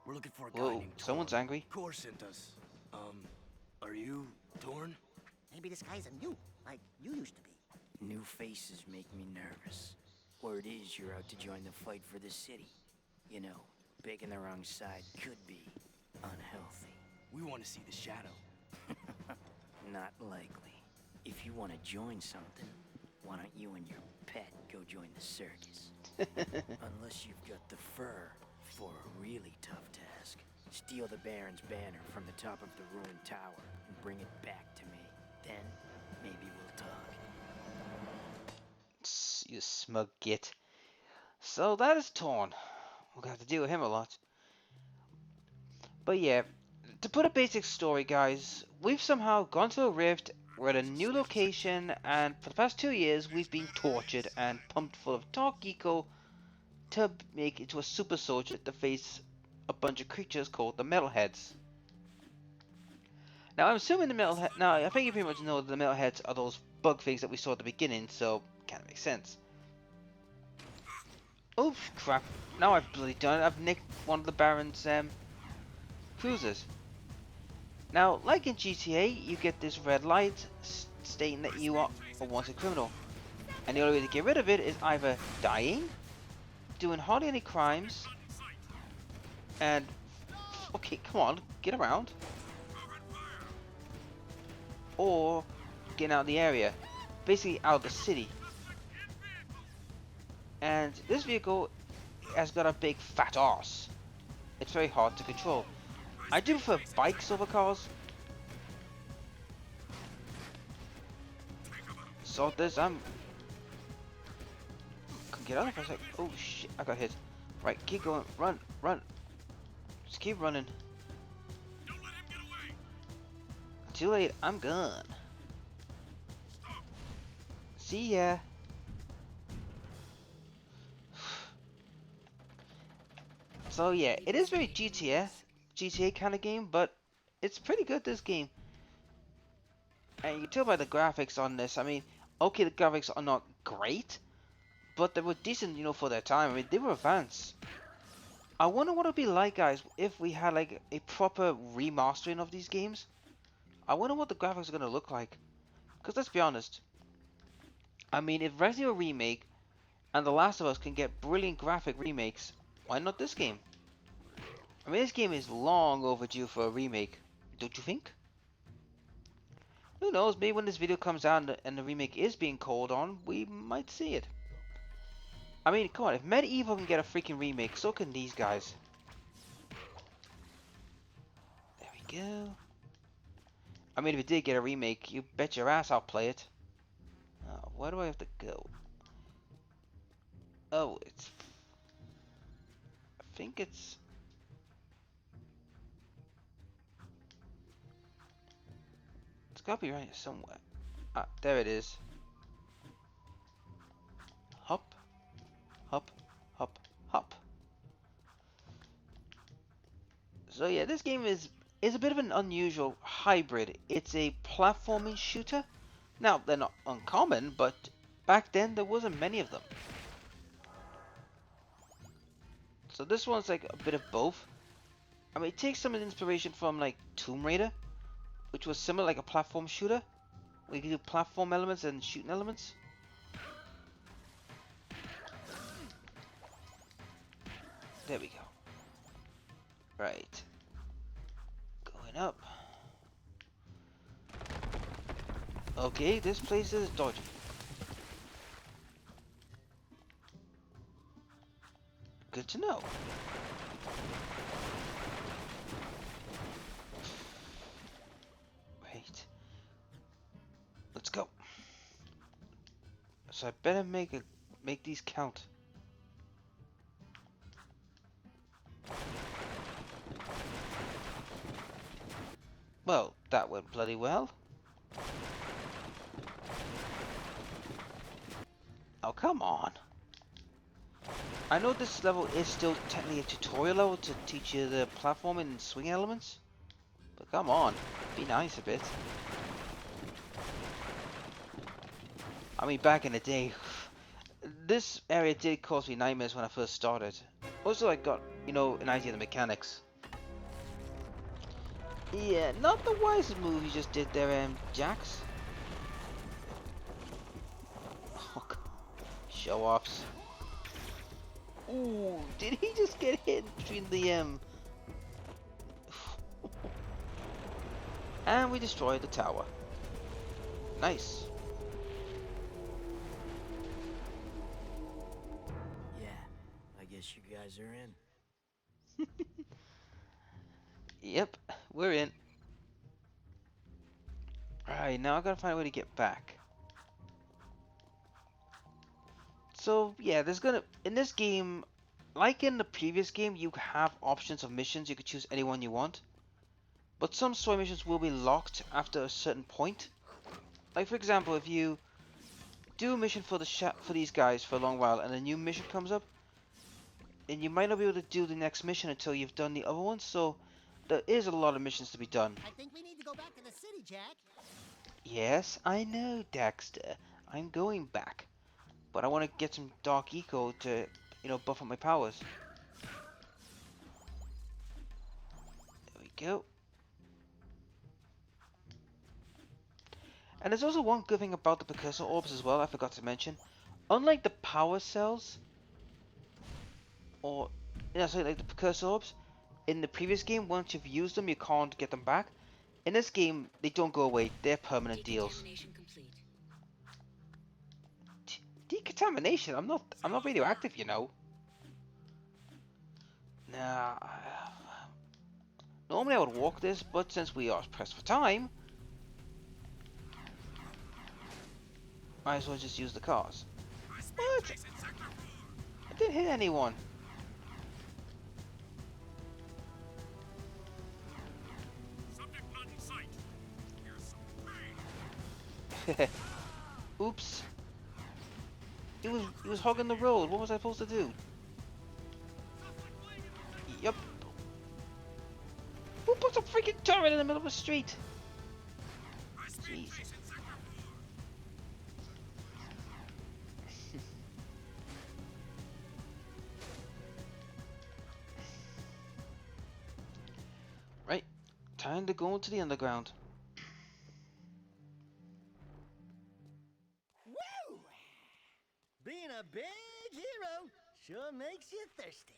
We're looking for a guy Whoa, named someone's Torn. angry. Core sent us. Are you Torn? Maybe this guy's a new, like you used to be. New faces make me nervous. Word is you're out to join the fight for the city. You know, picking the wrong side could be unhealthy. We want to see the shadow. Not likely. If you want to join something, why don't you and your pet go join the circus? Unless you've got the fur for a really tough task. Steal the Baron's banner from the top of the ruined tower and bring it back to me. Then, maybe we'll talk. You smug git. So that is Torn. We're gonna have to deal with him a lot. But yeah, to put a basic story, guys, we've somehow gone to a rift, we're at a new location, and for the past 2 years we've been tortured and pumped full of dark eco to make it to a super soldier to face a bunch of creatures called the Metalheads. Now I'm assuming the Metalhead. Now I think you pretty much know that the Metalheads are those bug things that we saw at the beginning, so kind of makes sense. Oh crap! Now I've bloody done it. I've nicked one of the Baron's cruisers. Now, like in GTA, you get this red light stating that you are a wanted criminal, and the only way to get rid of it is either dying, doing hardly any crimes, and okay, come on, get around, or getting out of the area, basically out of the city. And this vehicle has got a big fat ass. It's very hard to control. I do prefer bikes over cars. So this, can get out for a sec. Oh shit, I got hit. Right, keep going, run, run. Just keep running. Don't let him get away. Too late, I'm gone. See ya. So yeah, it is very GTA kind of game, but it's pretty good, this game. And you can tell by the graphics on this. I mean, okay, the graphics are not great, but they were decent, you know, for their time. I mean, they were advanced. I wonder what it would be like, guys, if we had like a proper remastering of these games. I wonder what the graphics are gonna look like. Because let's be honest. I mean, if Resident Evil Remake and The Last of Us can get brilliant graphic remakes, why not this game? I mean, this game is long overdue for a remake, don't you think? Who knows, maybe when this video comes out and the remake is being called on, we might see it. I mean, come on, if Medieval can get a freaking remake, so can these guys. There we go. I mean, if it did get a remake, you bet your ass I'll play it. Where do I have to go? Oh, it's... I think it's... It's gotta be right here somewhere. Ah, there it is. Hop, hop, hop, hop. So yeah, this game is a bit of an unusual hybrid. It's a platforming shooter. Now, they're not uncommon, but back then there wasn't many of them. So this one's like a bit of both. I mean, it takes some inspiration from like Tomb Raider, which was similar, like a platform shooter. We can do platform elements and shooting elements. There we go. Right. Going up. Okay, this place is dodgy. Good to know. Wait. Let's go. So I better make these count. Well, that went bloody well. Oh, come on. I know this level is still technically a tutorial level to teach you the platforming and swing elements. But come on, be nice a bit. I mean, back in the day, this area did cause me nightmares when I first started. Also, I got, you know, an idea of the mechanics. Yeah, not the wisest move you just did there, Jax. Oh, God. Show-offs. Ooh, did he just get hit between the. And we destroyed the tower. Nice. Yeah, I guess you guys are in. Yep, we're in. Alright, now I gotta find a way to get back. So, yeah, in this game, like in the previous game, you have options of missions. You could choose any one you want. But some story missions will be locked after a certain point. Like, for example, if you do a mission for for these guys for a long while and a new mission comes up, and you might not be able to do the next mission until you've done the other ones, so there is a lot of missions to be done. I think we need to go back to the city, Jack. Yes, I know, Daxter. I'm going back. But I want to get some Dark Eco to, buff up my powers. There we go. And there's also one good thing about the precursor orbs as well, I forgot to mention. Unlike the power cells, or, sorry, like the precursor orbs, in the previous game, once you've used them, you can't get them back. In this game, they don't go away. They're permanent deals. Decontamination complete. Decontamination? I'm not radioactive, you know. Nah. Normally I would walk this, but since we are pressed for time, might as well just use the cars. What? I didn't hit anyone. Subject not in sight. Here's some pain. Oops. He was hogging the road. What was I supposed to do? Yep. Who puts a freaking turret in the middle of the street? Jeez. Right. Time to go into the underground. Woo! Being a big hero sure makes you thirsty.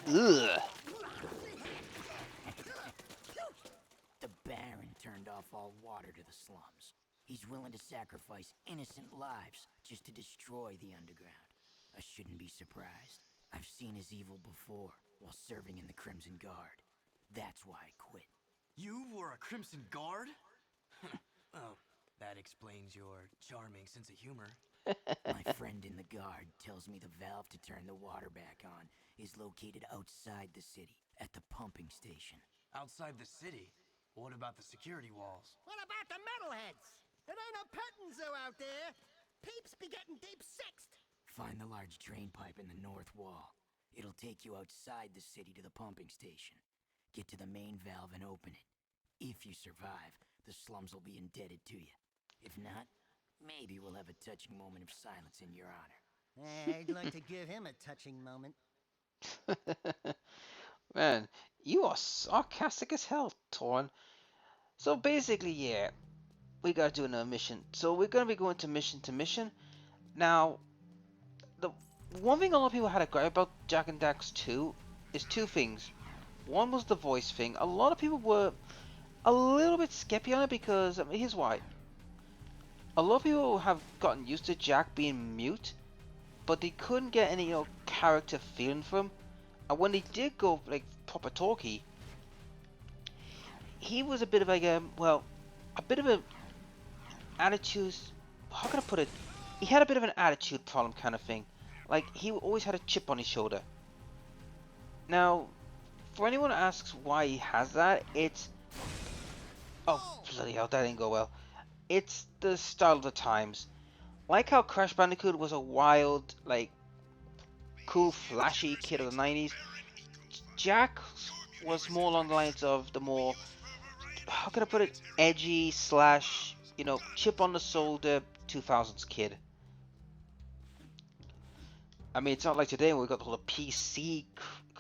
Ugh. The Baron turned off all water to the slums. He's willing to sacrifice innocent lives just to destroy the underground. I shouldn't be surprised. I've seen his evil before while serving in the Crimson Guard. That's why I quit. You were a Crimson Guard? Oh, that explains your charming sense of humor. My friend in the Guard tells me the valve to turn the water back on is located outside the city, at the pumping station. Outside the city? What about the security walls? What about the metalheads? It ain't a petting zoo out there. Peeps be getting deep-sixed. Find the large drain pipe in the north wall. It'll take you outside the city to the pumping station. Get to the main valve and open it. If you survive, the slums will be indebted to you. If not, maybe we'll have a touching moment of silence in your honor. I'd like to give him a touching moment. Man, you are sarcastic as hell, Torn. So basically, yeah, we gotta do another mission. So we're gonna be going to mission. Now, the one thing a lot of people had a gripe about Jak and Daxter 2 is two things. One was the voice thing. A lot of people were a little bit skeptical on it because, I mean, here's why. A lot of people have gotten used to Jak being mute, but they couldn't get any, character feeling from him. And when they did go, like, proper talkie, he was a bit of like a bit of an attitude. How can I put it? He had a bit of an attitude problem kind of thing. Like, he always had a chip on his shoulder. Now, for anyone who asks why he has that, it's... Oh, bloody hell, that didn't go well. It's the style of the times. Like how Crash Bandicoot was a wild, like, cool, flashy kid of the 90s, Jak was more along the lines of the more, how can I put it, edgy slash, chip on the shoulder 2000s kid. I mean, it's not like today when we've got all the PC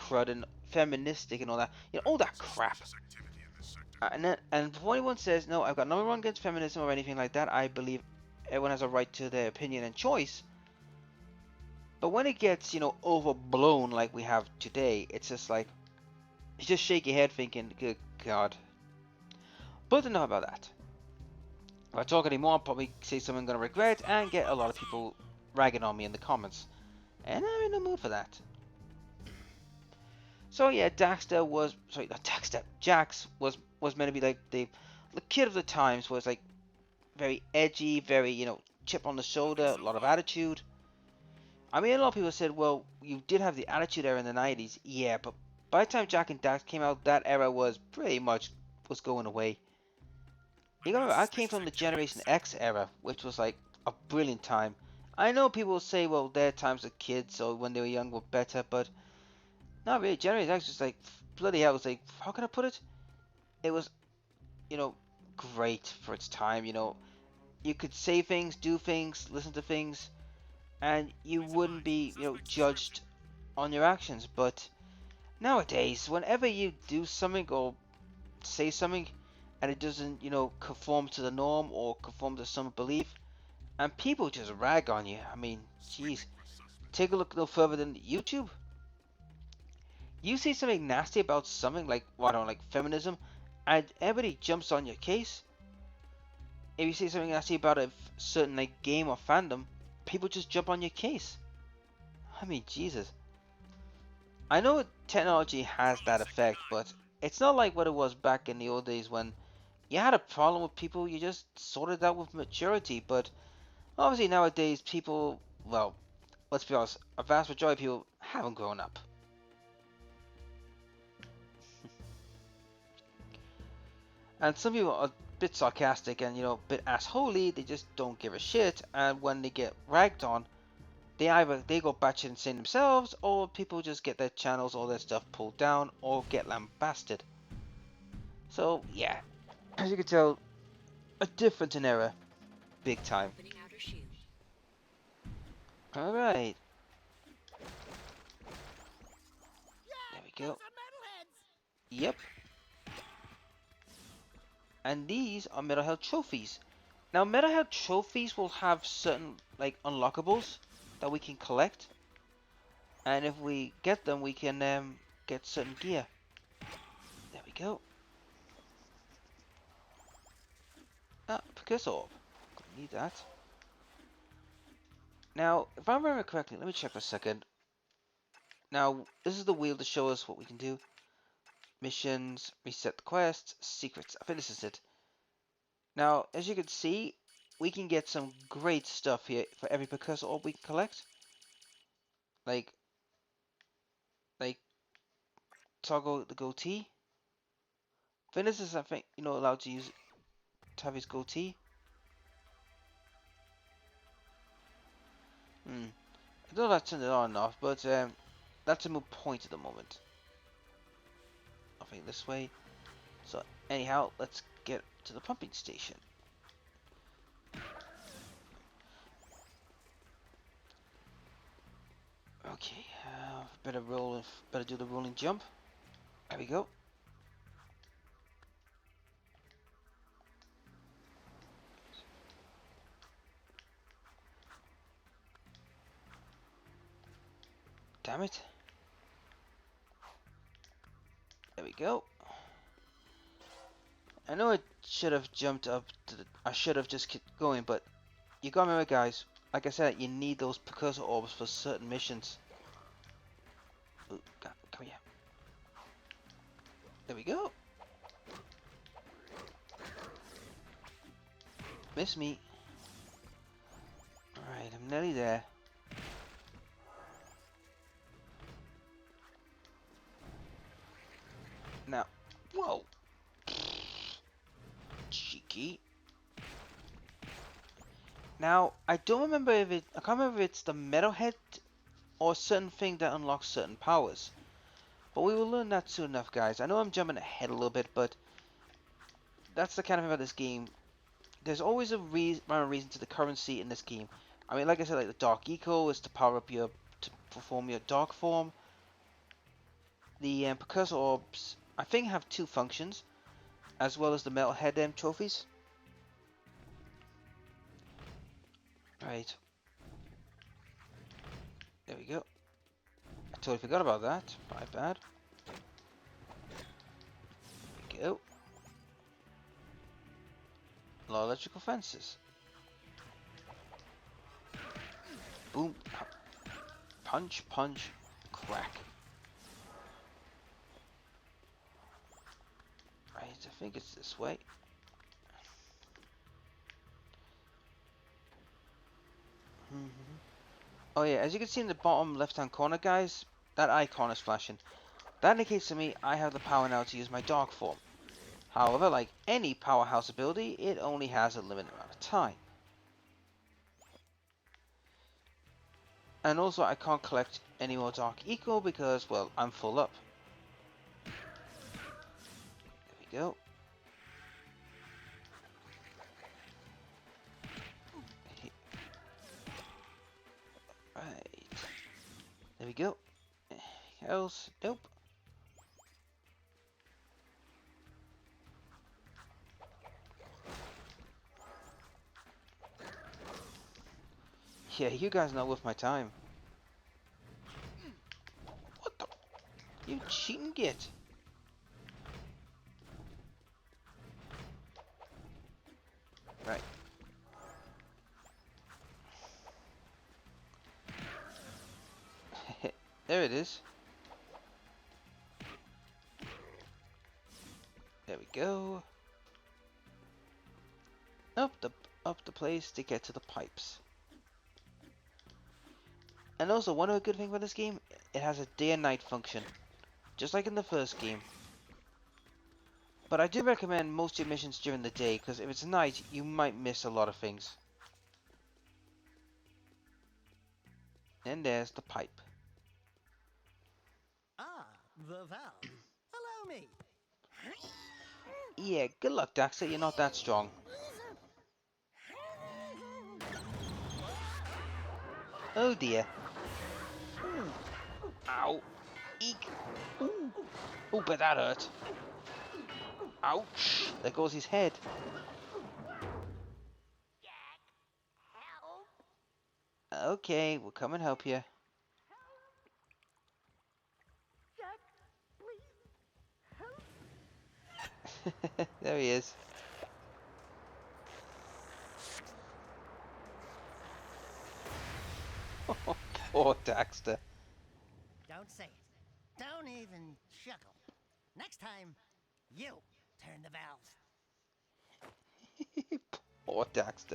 crud and feministic and all that. You know, all that crap. Suspicious activity in this sector. And before anyone says, no, I've got nothing wrong against feminism or anything like that, I believe everyone has a right to their opinion and choice. But when it gets, you know, overblown like we have today, it's just like, you just shake your head thinking, good God. But enough about that. If I talk anymore, I'll probably say something I'm going to regret and get a lot of people ragging on me in the comments. And I'm in the mood for that. So yeah, Daxter was, sorry, not Daxter, Jax was meant to be like the kid of the times, was like very edgy, very, you know, chip on the shoulder, a lot of attitude. I mean, a lot of people said, well, you did have the attitude era in the 90s. Yeah, but by the time Jak and Daxter came out, that era was pretty much was going away. You gotta remember, I came from the Generation X era, which was like a brilliant time. I know people will say, well, their times as kids, so when they were young were better, but not really. Generation X was like, bloody hell, it was like, how can I put it? It was, you know, great for its time, you know. You could say things, do things, listen to things, and you wouldn't be, you know, judged on your actions. But nowadays, whenever you do something or say something, and it doesn't, you know, conform to the norm or conform to some belief, and people just rag on you. I mean, jeez, take a look no further than YouTube. You say something nasty about something like, well, I don't know, like feminism, and everybody jumps on your case. If you say something nasty about a certain like game or fandom, people just jump on your case. I mean, Jesus. I know technology has that effect, but it's not like what it was back in the old days when you had a problem with people, you just sorted it out with maturity. But obviously nowadays people, well, let's be honest, a vast majority of people haven't grown up. And some people are a bit sarcastic and, you know, a bit assholey, they just don't give a shit, and when they get ragged on, they either they go batshit insane themselves, or people just get their channels or their stuff pulled down, or get lambasted. So, yeah, as you can tell, a different in era, big time. Alright, there we go. Those are metalheads. Yep. And these are Metal Health trophies. Now, Metal Health trophies will have certain, like, unlockables that we can collect. And if we get them, we can get certain gear. There we go. Ah, precursor orb. Gonna need that. Now, if I remember correctly, let me check for a second. Now, this is the wheel to show us what we can do. Missions, reset the quest, secrets. I think this is it. Now, as you can see, we can get some great stuff here for every precursor orb we can collect. Like toggle the goatee. Venus is, I think, you know, allowed to use to have his goatee. I don't know if that's turned it on or not, but that's a moot point at the moment. I think this way. So anyhow, let's get to the pumping station. Okay, better roll. Better do the rolling jump. There we go. Damn it. There we go. I know I should have jumped up to the... I should have just kept going, but you gotta remember, guys, like I said, you need those precursor orbs for certain missions. Ooh, come here. There we go. Miss me. Alright, I'm nearly there. Now, whoa. Cheeky. Now, I don't remember if it... I can't remember if it's the metalhead or a certain thing that unlocks certain powers. But we will learn that soon enough, guys. I know I'm jumping ahead a little bit, but that's the kind of thing about this game. There's always a reason to the currency in this game. I mean, like I said, like the Dark Eco is to power up your... to perform your dark form. The precursor orbs, I think, have two functions, as well as the metal head trophies. Right. There we go. I totally forgot about that. My bad. There we go. A lot of electrical fences. Boom. Punch, punch, crack. Right, I think it's this way. Oh yeah, as you can see in the bottom left-hand corner, guys, that icon is flashing. That indicates to me I have the power now to use my dark form. However, like any powerhouse ability, it only has a limited amount of time. And also, I can't collect any more dark eco because, well, I'm full up. There we go. Right. There we go. Anything else? Nope. Yeah, you guys not worth my time. What the? You cheating git. Right. There it is. There we go. Up the place to get to the pipes. And also, one other good thing about this game, it has a day and night function, just like in the first game. But I do recommend most of your missions during the day, because if it's night, you might miss a lot of things. And there's the pipe. Ah, the valve. Allow me. Yeah, good luck, Daxter, you're not that strong. Oh dear. Ow. Eek. Ooh. Oh, but that hurt. Ouch. There goes his head. Okay, we'll come and help you. There he is. Oh, poor Daxter. Don't say it. Don't even chuckle. Next time, you turn the valves. Poor Daxter.